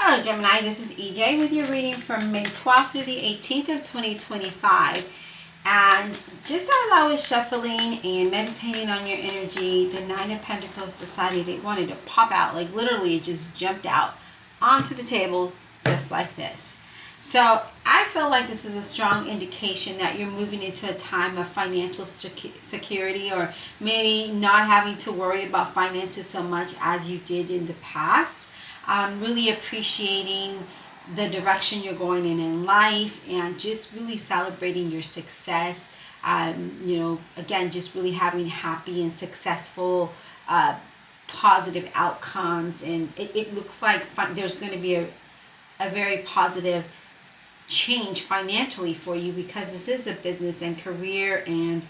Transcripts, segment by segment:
Hello Gemini, this is EJ with your reading from May 12th through the 18th of 2025. And just as I was shuffling and meditating on your energy, the Nine of Pentacles decided it wanted to pop out. Like literally it just jumped out onto the table just like this. So I feel like this is a strong indication that you're moving into a time of financial security, or maybe not having to worry about finances so much as you did in the past. Really appreciating the direction you're going in life, and just really celebrating your success. Again, just really having happy and successful positive outcomes. And it looks like there's going to be a very positive change financially for you, because this is a business and career and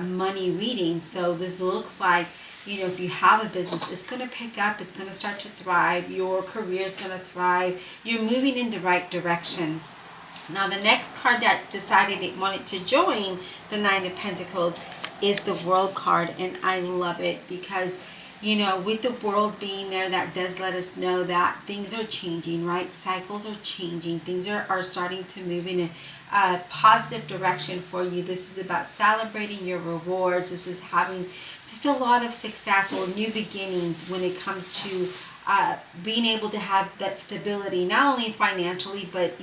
money reading. So this looks like, if you have a business, it's going to pick up, it's going to start to thrive, your career is going to thrive, you're moving in the right direction. Now the next card that decided it wanted to join the Nine of Pentacles is the World card, and I love it because with the World being there, that does let us know that things are changing, right? Cycles are changing. Things are starting to move in a positive direction for you. This is about celebrating your rewards. This is having just a lot of success or new beginnings when it comes to being able to have that stability, not only financially, but,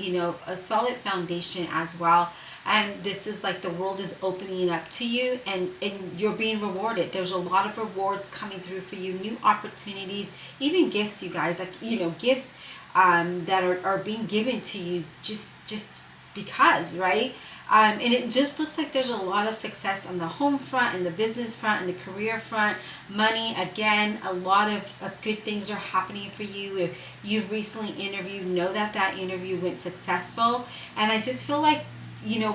a solid foundation as well. And this is like the world is opening up to you, and you're being rewarded. There's a lot of rewards coming through for you, new opportunities, even gifts, you guys, like, gifts that are being given to you just because, right? And it just looks like there's a lot of success on the home front, and the business front, and the career front. Money, again, a lot of good things are happening for you. If you've recently interviewed, know that interview went successful. And I just feel like,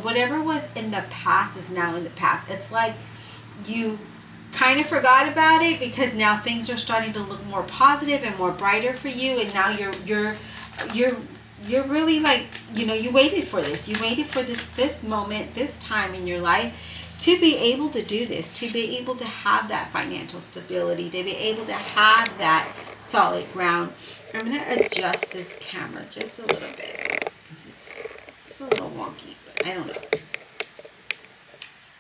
whatever was in the past is now in the past. It's like you kind of forgot about it, because now things are starting to look more positive and more brighter for you. And now you're really like, you waited for this. You waited for this moment, this time in your life to be able to do this, to be able to have that financial stability, to be able to have that solid ground. I'm going to adjust this camera just a little bit because it's a little wonky, but I don't know.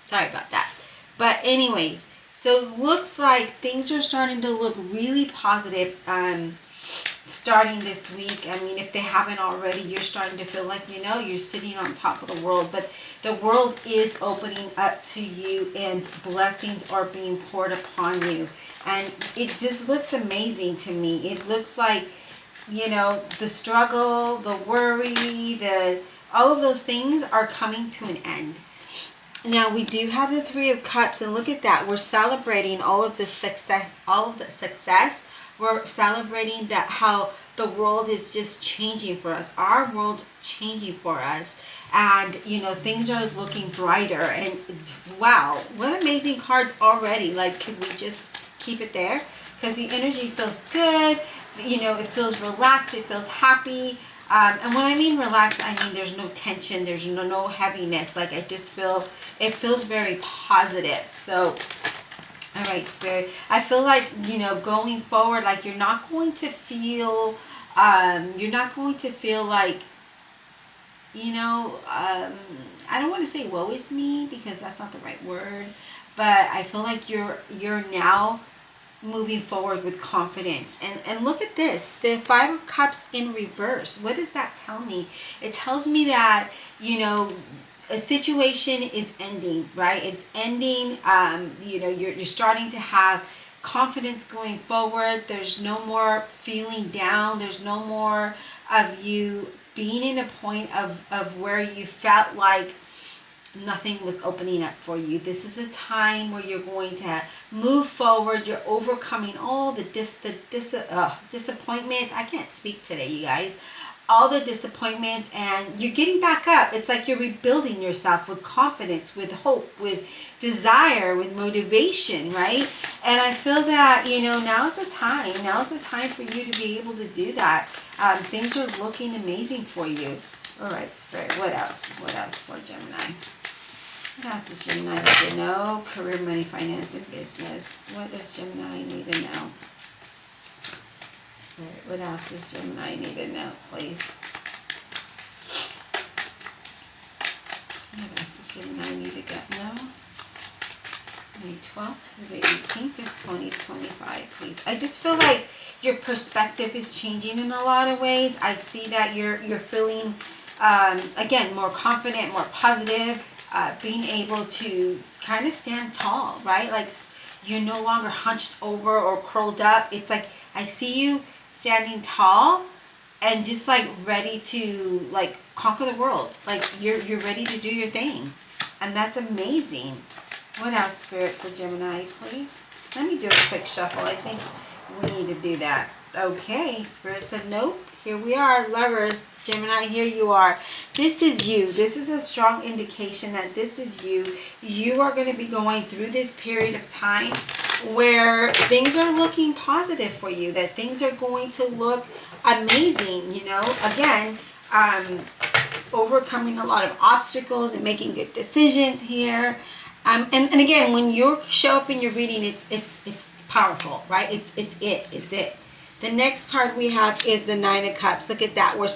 Sorry about that. But anyways, so looks like things are starting to look really positive starting this week. I mean, if they haven't already, you're starting to feel like, you're sitting on top of the world. But the world is opening up to you, and blessings are being poured upon you. And it just looks amazing to me. It looks like, the struggle, the worry, all of those things are coming to an end. Now we do have the Three of Cups, and look at that. We're celebrating all of the success. We're celebrating that how the world is just changing for us. Our world changing for us. And, things are looking brighter. And wow, what amazing cards already. Like, could we just keep it there? Because the energy feels good. It feels relaxed. It feels happy. And when I mean relaxed, I mean there's no tension. There's no heaviness. Like, I just feel, it feels very positive. So, all right, Spirit, I feel like, going forward, like you're not going to feel like, I don't want to say woe is me, because that's not the right word, but I feel like you're now moving forward with confidence. And look at this, the Five of Cups in reverse. What does that tell me? It tells me that, a situation is ending, right? It's ending. You're starting to have confidence going forward. There's no more feeling down. There's no more of you being in a point of where you felt like nothing was opening up for you. This is a time where you're going to move forward. You're overcoming all the disappointments. I can't speak today, you guys. All the disappointments, and you're getting back up. It's like you're rebuilding yourself with confidence, with hope, with desire, with motivation, right? And I feel that, now's the time. Now's the time for you to be able to do that. Things are looking amazing for you. All right, Spirit, what else? What else for Gemini? What else does Gemini need to know? Career, money, finance, and business. What does Gemini need to know? Spirit, what else does Gemini need to know, please? What else does Gemini need to know? May 12th to the 18th of 2025, please. I just feel like your perspective is changing in a lot of ways. I see that you're feeling, again, more confident, more positive, being able to kind of stand tall, right? Like you're no longer hunched over or curled up. It's like I see you standing tall and just like ready to like conquer the world. Like you're ready to do your thing, and that's amazing. What else, Spirit, for Gemini, please? Let me do a quick shuffle. I think we need to do that. Okay, Spirit said nope. Here we are, Lovers. Gemini, here you are. This is you. This is a strong indication that this is you. You are going to be going through this period of time where things are looking positive for you, that things are going to look amazing, you know. Again, overcoming a lot of obstacles and making good decisions here. And again, when you show up in your reading, it's powerful, right? It's it. The next card we have is the Nine of Cups. Look at that. We're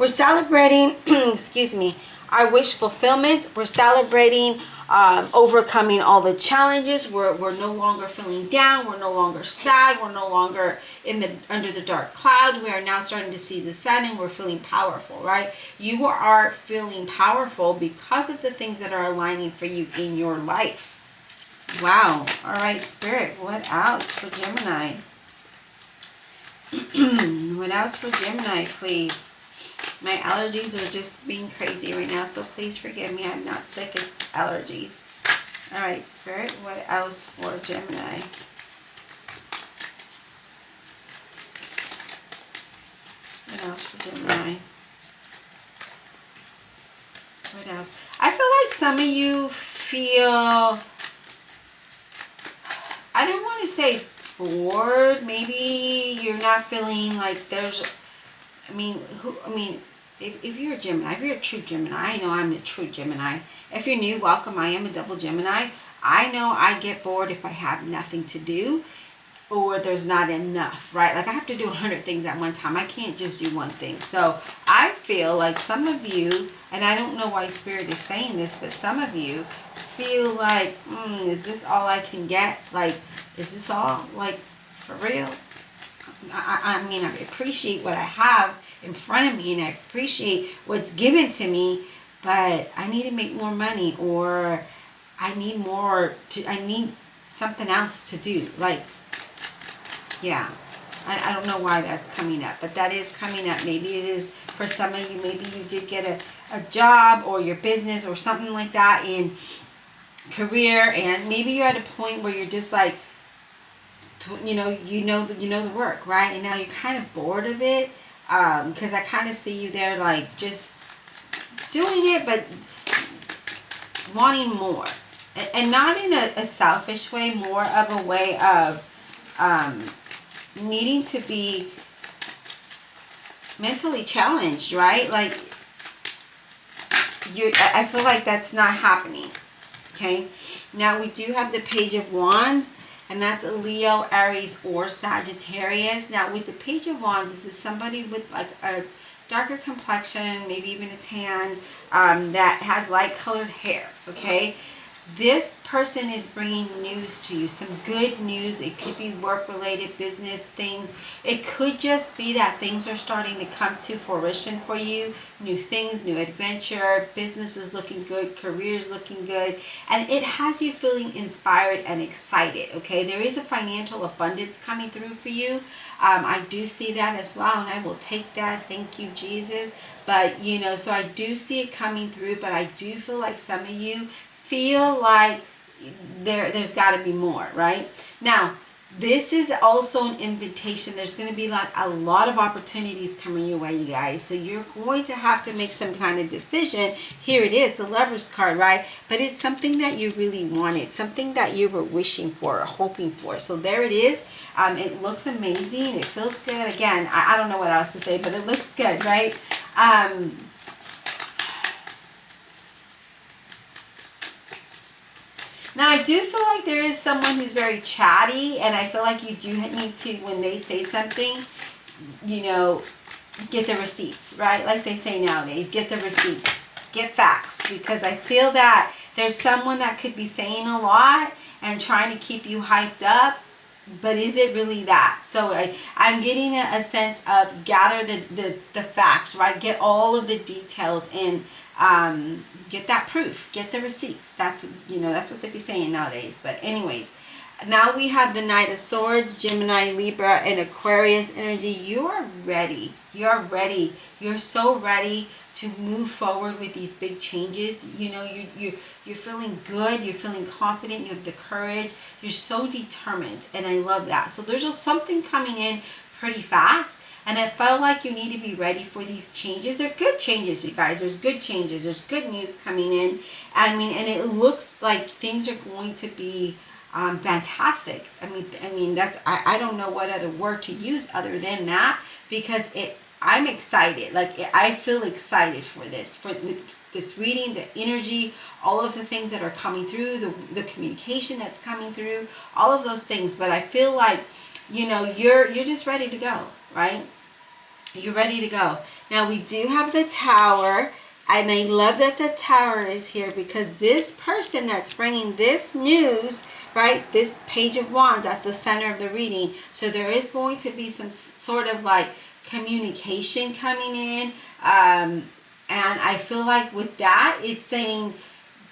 celebrating, excuse me, our wish fulfillment. We're celebrating overcoming all the challenges. We're no longer feeling down. We're no longer sad. We're no longer under the dark cloud. We are now starting to see the sun, and we're feeling powerful, right? You are feeling powerful because of the things that are aligning for you in your life. Wow. All right, Spirit. What else for Gemini? What else for Gemini, please? My allergies are just being crazy right now, so please forgive me. I'm not sick, it's allergies. All right, Spirit, what else for Gemini? What else for Gemini? What else? I feel like some of you feel, I don't want to say bored. Maybe you're not feeling like there's, if you're a Gemini, if you're a true Gemini, I know I'm a true Gemini. If you're new, welcome. I am a double Gemini. I know I get bored if I have nothing to do or there's not enough, right? Like I have to do 100 things at one time. I can't just do one thing. So I feel like some of you, and I don't know why Spirit is saying this, but some of you feel like, is this all I can get? Like, is this all, like, for real? I mean, I appreciate what I have in front of me, and I appreciate what's given to me, but I need to make more money, or I need something else to do. Like, yeah, I don't know why that's coming up, but that is coming up. Maybe it is for some of you. Maybe you did get a job or your business or something like that in career, and maybe you're at a point where you're just like, you know the work, right? And now you're kind of bored of it, because I kind of see you there like just doing it but wanting more, and not in a selfish way, more of a way of needing to be mentally challenged, right? Like I feel like that's not happening. Okay, now we do have the Page of Wands, and that's a Leo, Aries, or Sagittarius. Now with the Page of Wands, this is somebody with like a darker complexion, maybe even a tan, that has light colored hair, okay? This person is bringing news to you, some good news. It could be work-related, business things. It could just be that things are starting to come to fruition for you. New things, new adventure, business is looking good, career is looking good. And it has you feeling inspired and excited, okay? There is a financial abundance coming through for you. I do see that as well, and I will take that. Thank you, Jesus. But, you know, so I do see it coming through, but I do feel like some of you feel like there's got to be more, right? Now, this is also an invitation. There's going to be like a lot of opportunities coming your way, you guys. So you're going to have to make some kind of decision. Here it is, the Lover's card, right? But it's something that you really wanted, something that you were wishing for or hoping for. So there it is. It looks amazing. It feels good. Again, I don't know what else to say, but it looks good, right? Now, I do feel like there is someone who's very chatty, and I feel like you do need to, when they say something, you know, get the receipts, right? Like they say nowadays, get the receipts, get facts, because I feel that there's someone that could be saying a lot and trying to keep you hyped up, but is it really that? So I'm getting a sense of gather the facts, right? Get all of the details and get that proof, get the receipts. That's, you know, that's what they be saying nowadays. But anyways, now we have the Knight of Swords, Gemini, Libra, and Aquarius energy. You are ready. You're ready. You're so ready to move forward with these big changes. You know, you're feeling good. You're feeling confident. You have the courage. You're so determined, and I love that. So there's just something coming in pretty fast, and I felt like you need to be ready for these changes. They're good changes, you guys. There's good changes. There's good news coming in. I mean, and it looks like things are going to be fantastic. I mean that's I don't know what other word to use other than that, because I'm excited. Like I feel excited for this, with this reading, the energy, all of the things that are coming through, the communication that's coming through, all of those things. But I feel like, you know, you're just ready to go, right? You're ready to go. Now we do have the Tower. And I love that the Tower is here, because this person that's bringing this news, right, this Page of Wands, that's the center of the reading. So there is going to be some sort of like communication coming in. And I feel like with that, it's saying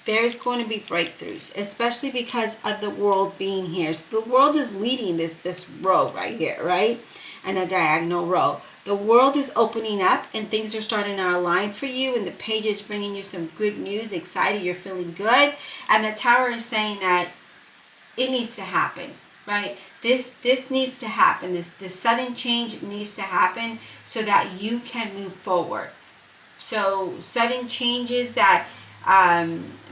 there's going to be breakthroughs, especially because of the World being here. So the World is leading this row right here, right? And a diagonal row. The World is opening up and things are starting to align for you, and the Page is bringing you some good news, excited, you're feeling good. And the Tower is saying that it needs to happen, right? This needs to happen. This sudden change needs to happen so that you can move forward. So sudden changes that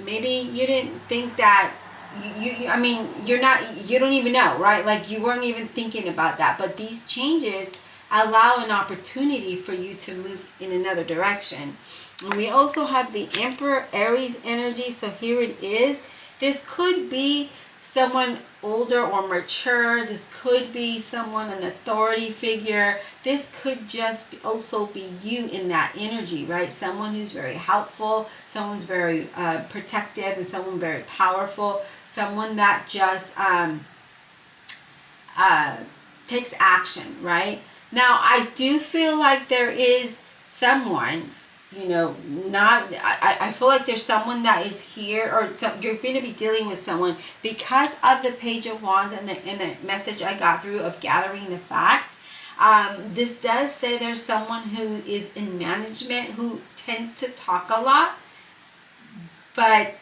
maybe you didn't think that I mean, you don't even know, right? Like you weren't even thinking about that. But these changes allow an opportunity for you to move in another direction. And we also have the Emperor, Aries energy. So here it is. This could be someone older or mature. This could be someone, an authority figure. This could just also be you in that energy, right? Someone who's very helpful, someone's very protective, and someone very powerful. Someone that just takes action, right? Now, I do feel like there is someone, you know, I feel like there's someone that is here, or you're going to be dealing with someone because of the Page of Wands and the message I got through of gathering the facts. This does say there's someone who is in management who tends to talk a lot, but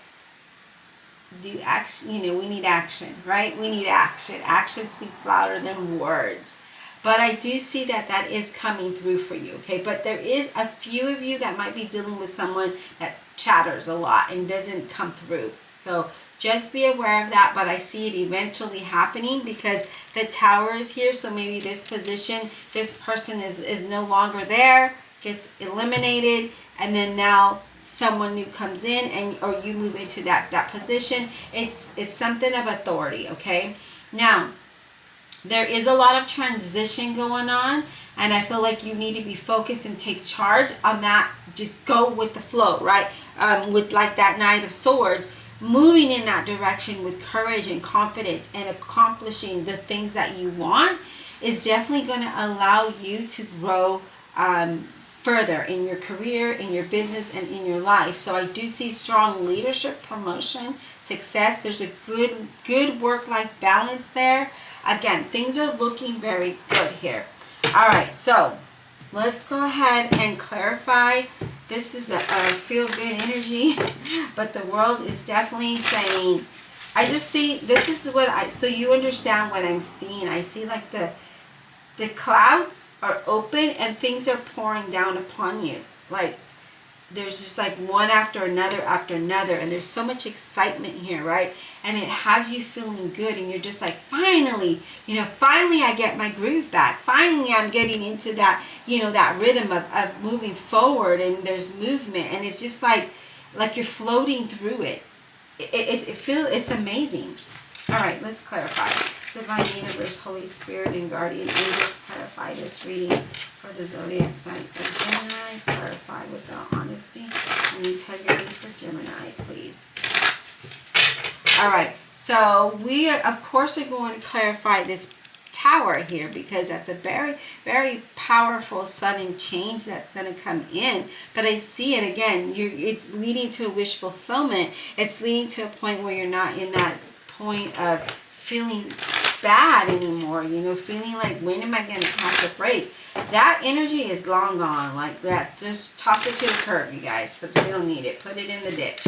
you know, we need action, right? We need action. Action speaks louder than words. But I do see that that is coming through for you, okay? But there is a few of you that might be dealing with someone that chatters a lot and doesn't come through. So just be aware of that, but I see it eventually happening because the Tower is here. So maybe this position, this person is no longer there, gets eliminated, and then now someone new comes in, and or you move into that position. It's something of authority, okay? Now, there is a lot of transition going on, and I feel like you need to be focused and take charge on that. Just go with the flow, right? With like that Knight of Swords, moving in that direction with courage and confidence and accomplishing the things that you want is definitely going to allow you to grow further in your career, in your business, and in your life. So I do see strong leadership, promotion, success. There's a good work-life balance there. Again, things are looking very good here. All right, so let's go ahead and clarify. This is a feel-good energy, but the world is definitely saying, I just see, this is what so you understand what I'm seeing. I see like the clouds are open and things are pouring down upon you. Like there's just like one after another, and there's so much excitement here, right? And it has you feeling good, and you're just like, finally, you know, finally I get my groove back. Finally I'm getting into that, you know, that rhythm of moving forward, and there's movement, and it's just like you're floating through it. It's amazing. All right, let's clarify. Divine Universe, Holy Spirit, and Guardian Angels, clarify this reading for the zodiac sign of Gemini. Clarify with honesty and integrity for Gemini, please. All right, so we, of course, are going to clarify this Tower here, because that's a very, very powerful sudden change that's going to come in. But I see it again. It's leading to a wish fulfillment. It's leading to a point where you're not in that point of feeling bad anymore, you know, feeling like, when am I going to catch a break? That energy is long gone. Like that, just toss it to the curb, you guys, because we don't need it. Put it in the ditch.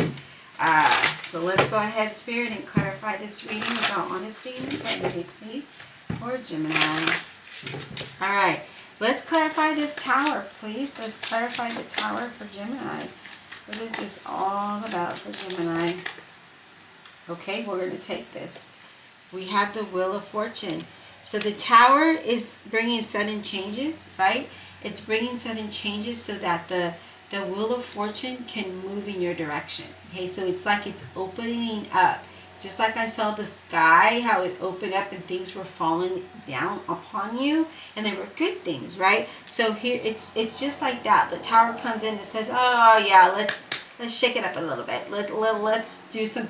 So let's go ahead, Spirit, and clarify this reading about honesty and integrity, please, for Gemini. All right, let's clarify this Tower, please. Let's clarify the Tower for Gemini. What is this all about for Gemini? Okay, we're going to take this. We have the Wheel of Fortune. So the Tower is bringing sudden changes, right? It's bringing sudden changes so that the Wheel of Fortune can move in your direction. Okay, so it's like it's opening up. Just like I saw the sky, how it opened up and things were falling down upon you, and they were good things, right? So here it's just like that. The Tower comes in and says, "Oh yeah, let's shake it up a little bit. Let's do some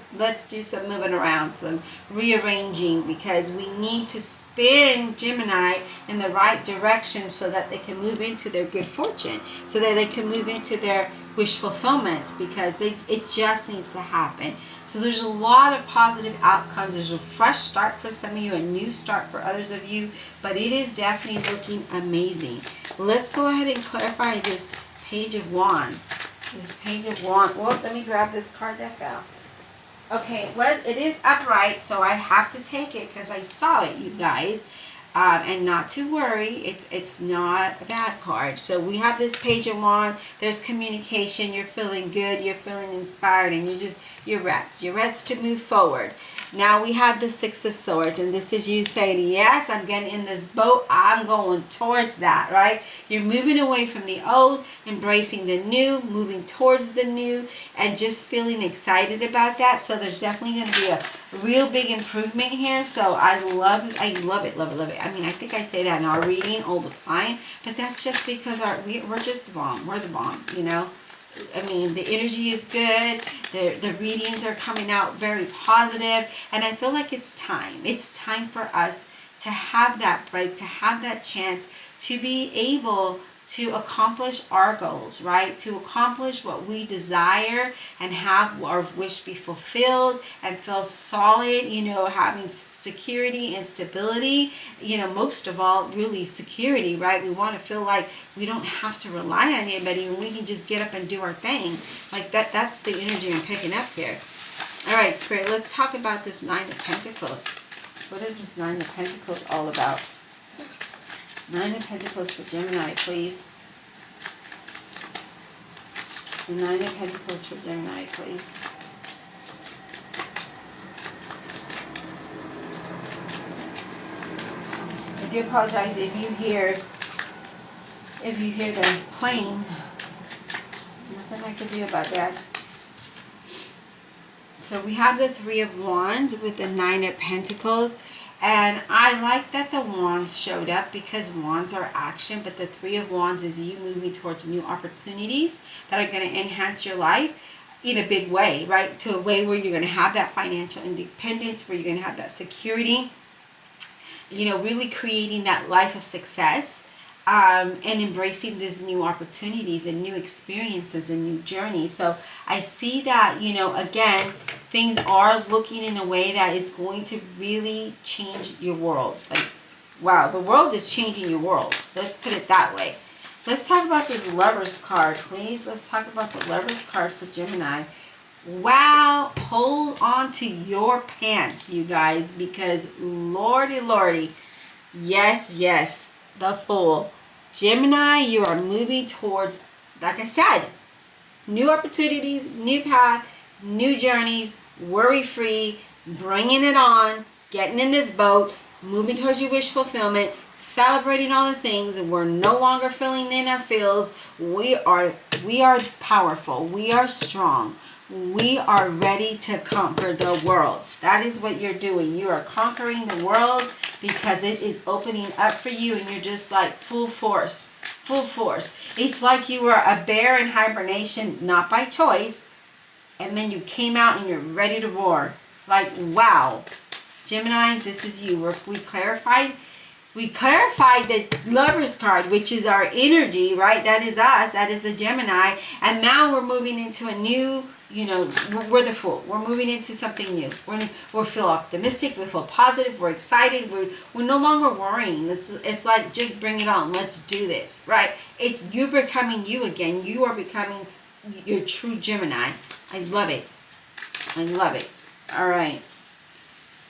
moving around, some rearranging, because we need to spin Gemini in the right direction so that they can move into their good fortune, so that they can move into their wish fulfillments, because it just needs to happen." So there's a lot of positive outcomes. There's a fresh start for some of you, a new start for others of you, but it is definitely looking amazing. Let's go ahead and clarify this Page of Wands. This Page of Wands. Well, let me grab this card deck out. Okay, well, it is upright, so I have to take it because I saw it, you guys. And not to worry, it's not a bad card. So we have this Page of Wands. There's communication. You're feeling good. You're feeling inspired, and you're ready to move forward. Now we have the Six of Swords, and this is you saying, yes, I'm getting in this boat. I'm going towards that, right? You're moving away from the old, embracing the new, moving towards the new, and just feeling excited about that. So there's definitely going to be a real big improvement here. So I love it. I mean, I think I say that in our reading all the time, but that's just because we're just the bomb. We're the bomb, you know. I mean, the energy is good. The readings are coming out very positive, and I feel like it's time. It's time for us to have that break, to have that chance to be able to accomplish our goals, right? To accomplish what we desire and have our wish be fulfilled and feel solid, you know, having security and stability, you know, most of all, really security, right? We want to feel like we don't have to rely on anybody and we can just get up and do our thing. Like that's the energy I'm picking up here. All right, Spirit, let's talk about this Nine of Pentacles. What is this Nine of Pentacles all about? Nine of Pentacles for Gemini, please. The Nine of Pentacles for Gemini, please. I do apologize if you hear the plane. Nothing I can do about that. So we have the Three of Wands with the Nine of Pentacles. And I like that the Wands showed up, because Wands are action, but the Three of Wands is you moving towards new opportunities that are going to enhance your life in a big way, right? To a way where you're going to have that financial independence, where you're going to have that security, you know, really creating that life of success. And embracing these new opportunities and new experiences and new journeys. So I see that, you know, again, things are looking in a way that is going to really change your world. Like, wow, the world is changing your world. Let's put it that way. Let's talk about this Lovers card, please. Let's talk about the Lovers card for Gemini. Wow, hold on to your pants, you guys, because lordy, yes, the Fool. Gemini, you are moving towards, like I said, new opportunities, new path, new journeys, worry-free, bringing it on, getting in this boat, moving towards your wish fulfillment, celebrating all the things, and we're no longer feeling in our feels. We are powerful. We are strong. we are ready to conquer the world. That is what you're doing. You are conquering the world because it is opening up for you, and you're just like full force, full force. It's like you were a bear in hibernation, not by choice, and then you came out and you're ready to roar. Like, wow. Gemini, this is you. We clarified the Lover's card, which is our energy, right? That is us. That is the Gemini. And now we're moving into a new, we're the Fool. We're moving into something new. We feel optimistic. We feel positive. We're excited. We're no longer worrying. It's like, just bring it on. Let's do this, right? It's you becoming you again. You are becoming your true Gemini. I love it. I love it. All right.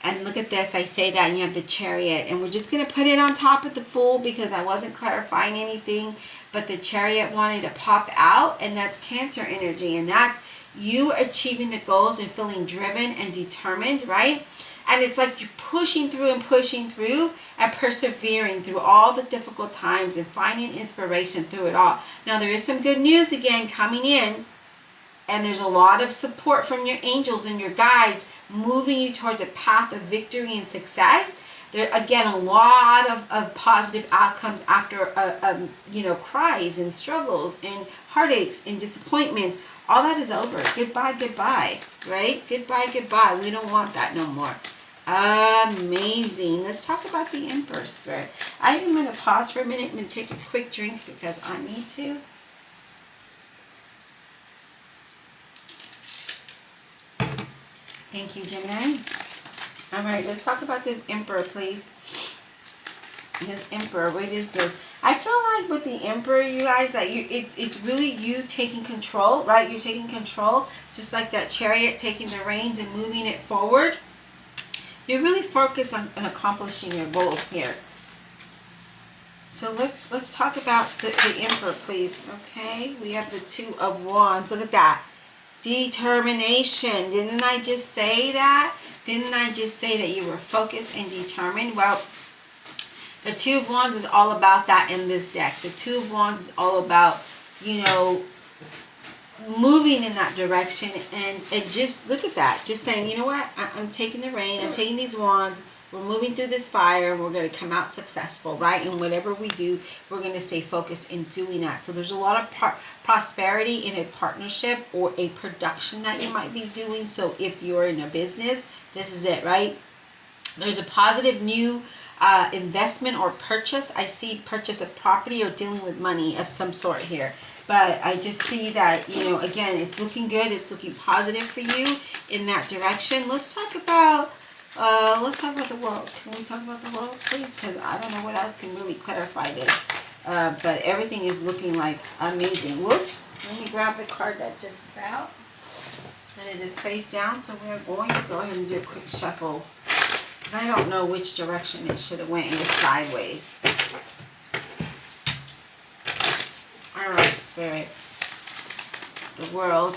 And look at this. I say that, and you have the Chariot. And we're just going to put it on top of the Fool because I wasn't clarifying anything. But the Chariot wanted to pop out, and that's Cancer energy. And that's you achieving the goals and feeling driven and determined, right? And it's like you're pushing through and persevering through all the difficult times and finding inspiration through it all. Now, there is some good news again coming in. And there's a lot of support from your angels and your guides moving you towards a path of victory and success. There, again, a lot of positive outcomes after, cries and struggles and heartaches and disappointments. All that is over. Goodbye, goodbye, right? Goodbye, goodbye. We don't want that no more. Amazing. Let's talk about the Emperor Spirit. I am going to pause for a minute and take a quick drink because I need to. Thank you, Gemini. All right, let's talk about this Emperor, please. This Emperor, what is this? I feel like with the Emperor, you guys, that it's really you taking control, right? You're taking control, just like that Chariot taking the reins and moving it forward. You're really focused on accomplishing your goals here. So let's talk about the Emperor, please. Okay, we have the Two of Wands. Look at that. Determination. Didn't I just say that? Didn't I just say that you were focused and determined? Well, the Two of Wands is all about that in this deck. The Two of Wands is all about, moving in that direction. And just look at that. Just saying, you know what? I'm taking the rein. I'm taking these wands. We're moving through this fire. We're going to come out successful, right? And whatever we do, we're going to stay focused in doing that. So there's a lot of prosperity in a partnership or a production that you might be doing. So if you're in a business, this is it, right? There's a positive new investment or purchase. I see purchase of property or dealing with money of some sort here. But I just see that, again, it's looking good. It's looking positive for you in that direction. Let's talk about the world. Can we talk about the world, please? Because I don't know what else can really clarify this. But everything is looking like amazing. Whoops. Let me grab the card that just fell. And it is face down. So we're going to go ahead and do a quick shuffle. Because I don't know which direction it should have went. It was sideways. Alright, Spirit. The world.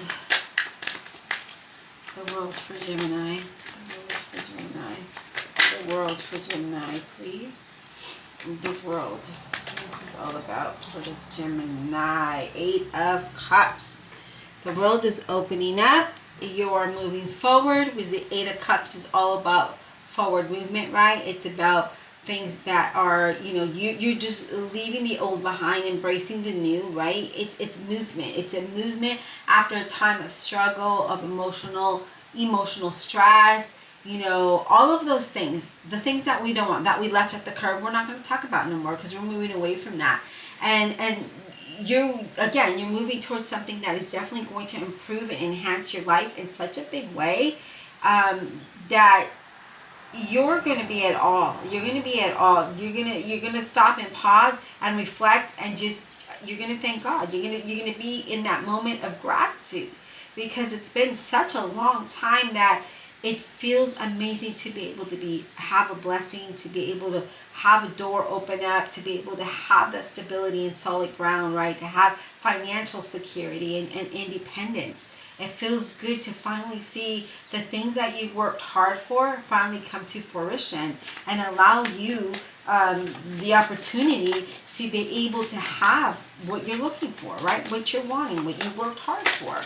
The world for Gemini. The world for Gemini, please. The world. This is all about for the Gemini. 8 of Cups. The world is opening up. You are moving forward. Because the 8 of Cups is all about forward movement, right? It's about things that are, you're just leaving the old behind, embracing the new, right? It's movement. It's a movement after a time of struggle, of emotional stress, all of those things, the things that we don't want, that we left at the curb, we're not going to talk about no more because we're moving away from that. And you're moving towards something that is definitely going to improve and enhance your life in such a big way that you're going to be at all. You're going to be at all. You're going to stop and pause and reflect and just, you're going to thank God. You're going to be in that moment of gratitude because it's been such a long time that it feels amazing to be able to have a blessing, to be able to have a door open up, to be able to have that stability and solid ground, right? To have financial security and independence. It feels good to finally see the things that you worked hard for finally come to fruition and allow you the opportunity to be able to have what you're looking for, right? What you're wanting, what you worked hard for.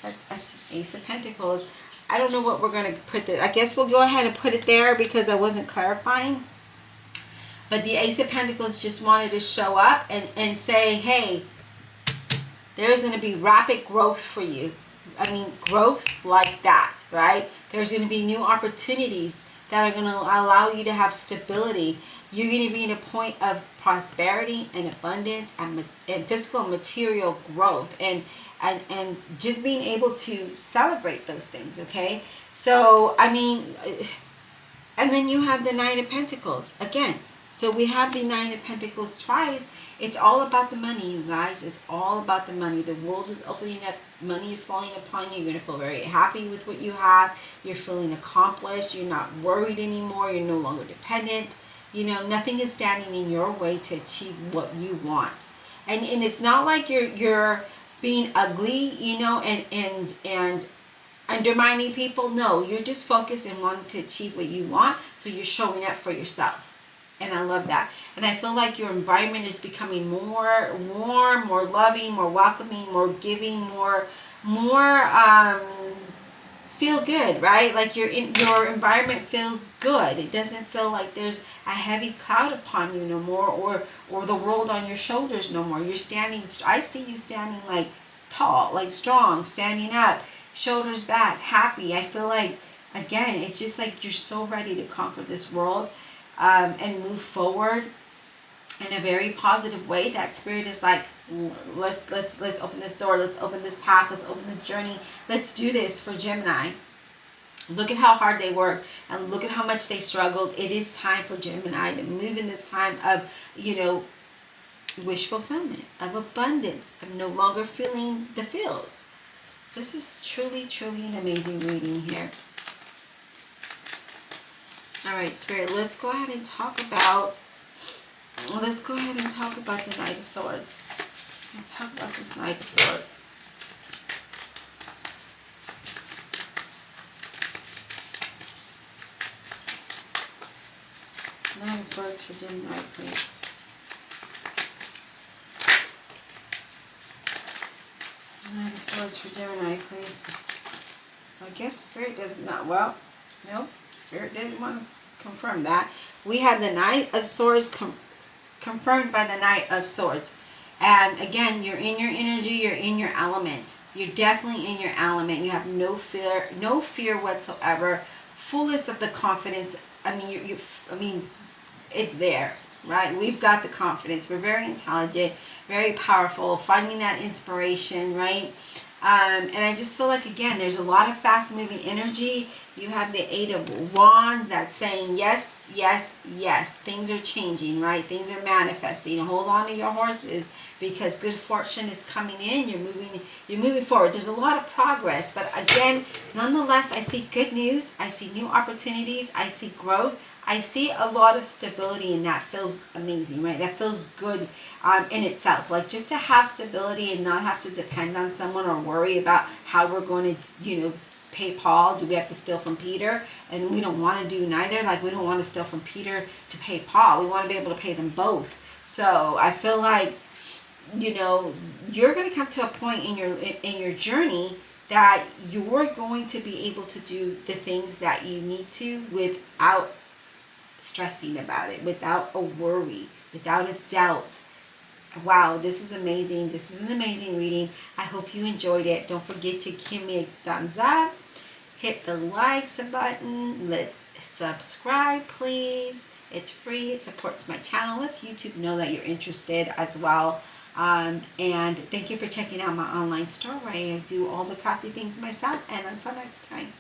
That's Ace of Pentacles. I don't know what we're going to put this. I guess we'll go ahead and put it there because I wasn't clarifying. But the Ace of Pentacles just wanted to show up and say, hey, there's going to be rapid growth for you. I mean, growth like that, right? There's going to be new opportunities that are going to allow you to have stability. You're going to be in a point of prosperity and abundance and physical and material growth and just being able to celebrate those things, okay? So, I mean, and then you have the Nine of Pentacles again. So we have the Nine of Pentacles twice. It's all about the money, you guys. It's all about the money. The world is opening up. Money is falling upon you. You're going to feel very happy with what you have. You're feeling accomplished. You're not worried anymore. You're no longer dependent. You know, nothing is standing in your way to achieve what you want. And it's not like you're being ugly, you know, and undermining people. No, you're just focused and wanting to achieve what you want. So you're showing up for yourself. And I love that. And I feel like your environment is becoming more warm, more loving, more welcoming, more giving, more feel good, right? Like your environment feels good. It doesn't feel like there's a heavy cloud upon you no more, or the world on your shoulders no more. You're standing, I see you standing like tall, like strong, standing up, shoulders back, happy. I feel like, again, it's just like you're so ready to conquer this world. And move forward in a very positive way. That spirit is like, let's open this door, let's open this path, let's open this journey, let's do this for Gemini. Look at how hard they worked and look at how much they struggled. It is time for Gemini to move in this time of, you know, wish fulfillment, of abundance, of no longer feeling the feels. This is truly, truly an amazing reading here. All right, Spirit, let's go ahead and talk about the Knight of Swords. Let's talk about this Knight of Swords. Knight of Swords for Gemini, please. Knight of Swords for Gemini, please. I guess Spirit does not, well, nope. Spirit didn't want to confirm that. We have the Knight of Swords confirmed by the Knight of Swords. And again, you're in your energy, you're in your element. You're definitely in your element. You have no fear whatsoever. Fullest of the confidence. I mean, it's there, right? We've got the confidence. We're very intelligent, very powerful, finding that inspiration, right? And I just feel like, again, there's a lot of fast moving energy. You have the Eight of Wands that's saying yes, yes, yes. Things are changing, right? Things are manifesting. Hold on to your horses because good fortune is coming in. You're moving forward. There's a lot of progress, but again, nonetheless, I see good news. I see new opportunities. I see growth. I see a lot of stability, and that feels amazing, right? That feels good in itself. Like just to have stability and not have to depend on someone or worry about how we're going to, you know, pay Paul. Do we have to steal from Peter? And we don't want to do neither. Like we don't want to steal from Peter to pay Paul. We want to be able to pay them both. So I feel like, you know, you're going to come to a point in your journey that you're going to be able to do the things that you need to without stressing about it, without a worry, without a doubt. Wow, this is amazing. This is an amazing reading. I hope you enjoyed it. Don't forget to give me a thumbs up. Hit the likes button. Let's subscribe, please. It's free. It supports my channel. Lets YouTube know that you're interested as well. And thank you for checking out my online store where I do all the crafty things myself. And until next time.